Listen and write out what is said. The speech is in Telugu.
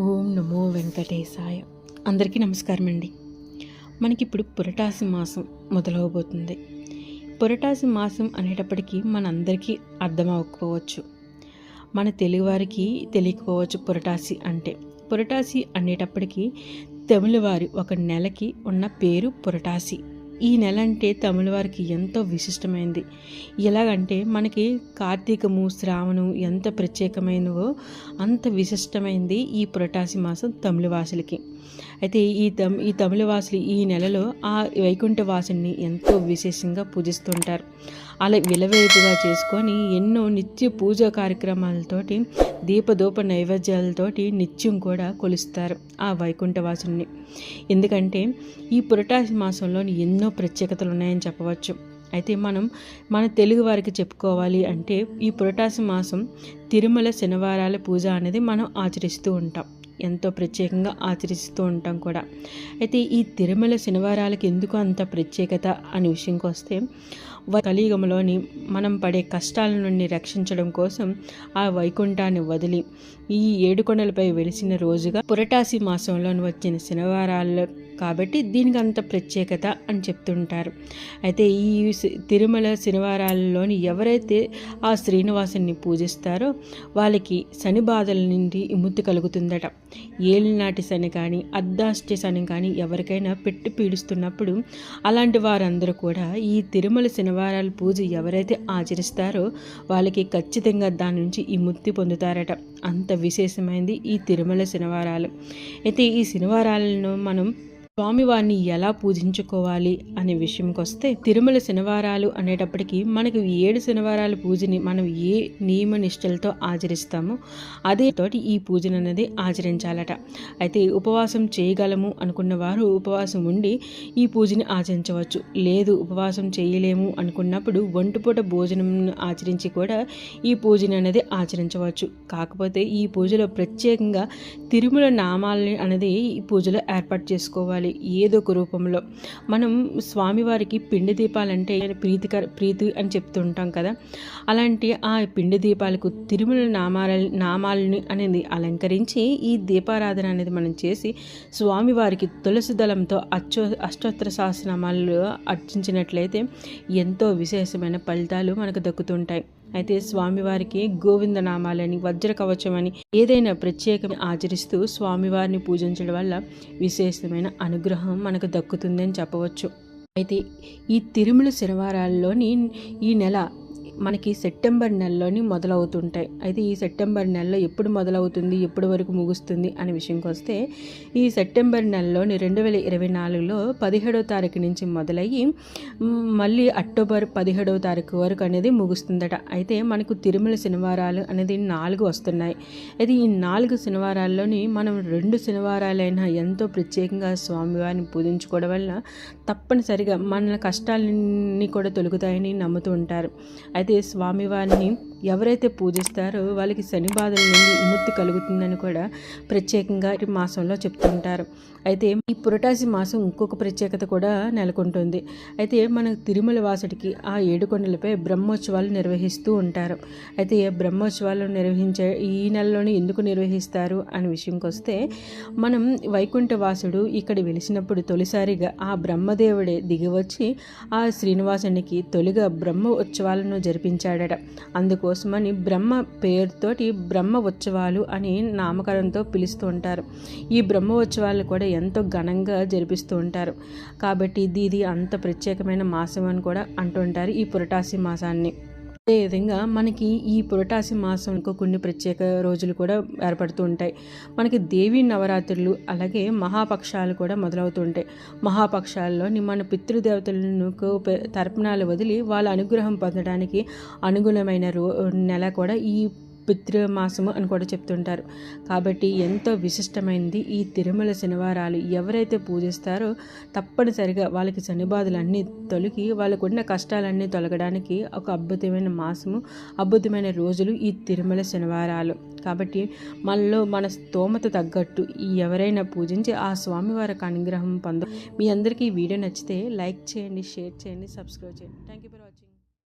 ఓం నమో వెంకటేశాయ. అందరికీ నమస్కారం అండి. మనకిప్పుడు పురటాసి మాసం మొదలవబోతుంది. పురటాసి మాసం అనేటప్పటికీ మనందరికీ అర్థం అవ్వకపోవచ్చు, మన తెలుగువారికి తెలియకపోవచ్చు పురటాసి అంటే. పురటాసి అనేటప్పటికీ తమిళవారి ఒక నెలకి ఉన్న పేరు పురటాసి. ఈ నెల అంటే తమిళ వారికి ఎంతో విశిష్టమైనది. ఎలాగంటే మనకి కార్తీకము, శ్రావణం ఎంత ప్రత్యేకమైనవో అంత విశిష్టమైనది ఈ పురటాసి మాసం తమిళ వాసులకి. అయితే ఈ తమిళ వాసులు ఈ నెలలో ఆ వైకుంఠ వాసుని ఎంతో విశేషంగా పూజిస్తుంటారు. అలా విలవేపుగా చేసుకొని ఎన్నో నిత్య పూజా కార్యక్రమాలతోటి, దీపదూప నైవేద్యాలతోటి నిత్యం కూడా కొలుస్తారు ఆ వైకుంఠవాసుని. ఎందుకంటే ఈ పురటాసి మాసంలోని ఎన్నో ప్రత్యేకతలు ఉన్నాయని చెప్పవచ్చు. అయితే మన తెలుగు వారికి చెప్పుకోవాలి అంటే ఈ పురటాసి మాసం తిరుమల శనివారాల పూజ అనేది మనం ఆచరిస్తూ ఉంటాం, ఎంతో ప్రత్యేకంగా ఆచరిస్తూ ఉంటాం కూడా. అయితే ఈ తిరుమల శనివారాలకి ఎందుకు అంత ప్రత్యేకత అనే విషయంకి వస్తే, కలియుగంలోని మనం పడే కష్టాల నుండి రక్షించడం కోసం ఆ వైకుంఠాన్ని వదిలి ఈ ఏడుకొండలపై వెలిసిన రోజుగా పురటాసి మాసంలోని వచ్చిన శనివారాలు కాబట్టి దీనికి అంత ప్రత్యేకత అని చెప్తుంటారు. అయితే ఈ తిరుమల శనివారాలలోని ఎవరైతే ఆ శ్రీనివాసుని పూజిస్తారో వాళ్ళకి శని బాధల నుండి విముక్తి కలుగుతుందట. ఏలినాటి శని కానీ అర్ధాష్టి శని కానీ ఎవరికైనా పెట్టి పీడిస్తున్నప్పుడు అలాంటి వారందరూ కూడా ఈ తిరుమల శనివారాల పూజ ఎవరైతే ఆచరిస్తారో వాళ్ళకి ఖచ్చితంగా దాని నుంచి విముక్తి పొందుతారట. అంత విశేషమైనది ఈ తిరుమల శనివారాలు. అయితే ఈ శనివారాలను మనం స్వామివారిని ఎలా పూజించుకోవాలి అనే విషయంకి వస్తే, తిరుమల శనివారాలు అనేటప్పటికీ మనకి 7 శనివారాల పూజని మనం ఏ నియమ నిష్టలతో ఆచరిస్తామో అదే తోటి ఈ పూజను అనేది ఆచరించాలట. అయితే ఉపవాసం చేయగలము అనుకున్న వారు ఉపవాసం ఉండి ఈ పూజని ఆచరించవచ్చు. లేదు ఉపవాసం చేయలేము అనుకున్నప్పుడు ఒంటిపూట భోజనం ఆచరించి కూడా ఈ పూజని అనేది ఆచరించవచ్చు. కాకపోతే ఈ పూజలో ప్రత్యేకంగా తిరుమల నామాలని అనేది ఈ పూజలో ఏర్పాటు చేసుకోవాలి. ఏదో ఒక రూపంలో మనం స్వామివారికి పిండి దీపాలంటే ప్రీతి అని చెప్తుంటాం కదా. అలాంటి ఆ పిండి దీపాలకు తిరుమల నామాలని అనేది అలంకరించి ఈ దీపారాధన అనేది మనం చేసి స్వామివారికి తులసి దళంతో అష్టోత్తర సహస్రనామాలు అర్చించినట్లయితే ఎంతో విశేషమైన ఫలితాలు మనకు దక్కుతుంటాయి. అయితే స్వామివారికి గోవిందనామాలని, వజ్ర కవచమని ఏదైనా ప్రత్యేకం ఆచరిస్తూ స్వామివారిని పూజించడం వల్ల విశేషమైన అనుగ్రహం మనకు దక్కుతుందని చెప్పవచ్చు. అయితే ఈ తిరుమల శనివారాల్లోని ఈ నెల మనకి సెప్టెంబర్ నెలలోని మొదలవుతుంటాయి. అయితే ఈ సెప్టెంబర్ నెలలో ఎప్పుడు మొదలవుతుంది, ఎప్పటి వరకు ముగుస్తుంది అనే విషయంకి వస్తే, ఈ సెప్టెంబర్ నెలలోని 2024లో 17వ తారీఖు నుంచి మొదలయ్యి మళ్ళీ అక్టోబర్ 17వ తారీఖు వరకు అనేది ముగుస్తుందట. అయితే మనకు తిరుమల శనివారాలు అనేది 4 వస్తున్నాయి. అయితే ఈ 4 శనివారాల్లోని మనం 2 శనివారాలైనా ఎంతో ప్రత్యేకంగా స్వామివారిని పూజించుకోవడం వల్ల తప్పనిసరిగా మన కష్టాలన్నీ కూడా తొలగుతాయని నమ్ముతూ ఉంటారు. అయితే స్వామివారిని ఎవరైతే పూజిస్తారో వాళ్ళకి శని బాధల నుండి విముక్తి కలుగుతుందని కూడా ప్రత్యేకంగా ఈ మాసంలో చెప్తుంటారు. అయితే ఈ పురటాసి మాసం ఇంకొక ప్రత్యేకత కూడా నెలకొంటుంది. అయితే మన తిరుమల వాసుడికి ఆ ఏడుకొండలపై బ్రహ్మోత్సవాలు నిర్వహిస్తూ ఉంటారు. అయితే బ్రహ్మోత్సవాలు నిర్వహించే ఈ నెలలోనే ఎందుకు నిర్వహిస్తారు అనే విషయంకి వస్తే, మనం వైకుంఠ వాసుడు ఇక్కడ వెలిసినప్పుడు తొలిసారిగా ఆ బ్రహ్మదేవుడే దిగివచ్చి ఆ శ్రీనివాసునికి తొలిగా బ్రహ్మ ఉత్సవాలను జరిపించాడట. అందుకోసమని బ్రహ్మ పేరుతోటి బ్రహ్మ ఉత్సవాలు అని నామకరణంతో పిలుస్తూ ఉంటారు. ఈ బ్రహ్మోత్సవాలు కూడా ఎంతో ఘనంగా జరిపిస్తూ ఉంటారు. కాబట్టి ఇది అంత ప్రత్యేకమైన మాసం అని కూడా అంటుంటారు ఈ పురటాసి మాసాన్ని. అదేవిధంగా మనకి ఈ పురటాసి మాసం కొన్ని ప్రత్యేక రోజులు కూడా ఏర్పడుతూ ఉంటాయి. మనకి దేవీ నవరాత్రులు అలాగే మహాపక్షాలు కూడా మొదలవుతూ ఉంటాయి. మహాపక్షాల్లో మన పితృదేవతలకు తర్పణాలు వదిలి వాళ్ళ అనుగ్రహం పొందడానికి అనుగుణమైన నెల కూడా ఈ పితృమాసము అని కూడా చెప్తుంటారు. కాబట్టి ఎంతో విశిష్టమైనది ఈ తిరుమల శనివారాలు. ఎవరైతే పూజిస్తారో తప్పనిసరిగా వాళ్ళకి శని బాధలన్నీ తొలగి వాళ్ళకున్న కష్టాలన్నీ తొలగడానికి ఒక అద్భుతమైన మాసము, అద్భుతమైన రోజులు ఈ తిరుమల శనివారాలు. కాబట్టి మనలో మన స్తోమత తగ్గట్టు ఎవరైనా పూజించి ఆ స్వామివారికి అనుగ్రహం పొంద. మీ అందరికీ ఈ వీడియో నచ్చితే లైక్ చేయండి, షేర్ చేయండి, సబ్స్క్రైబ్ చేయండి. Thank you for watching.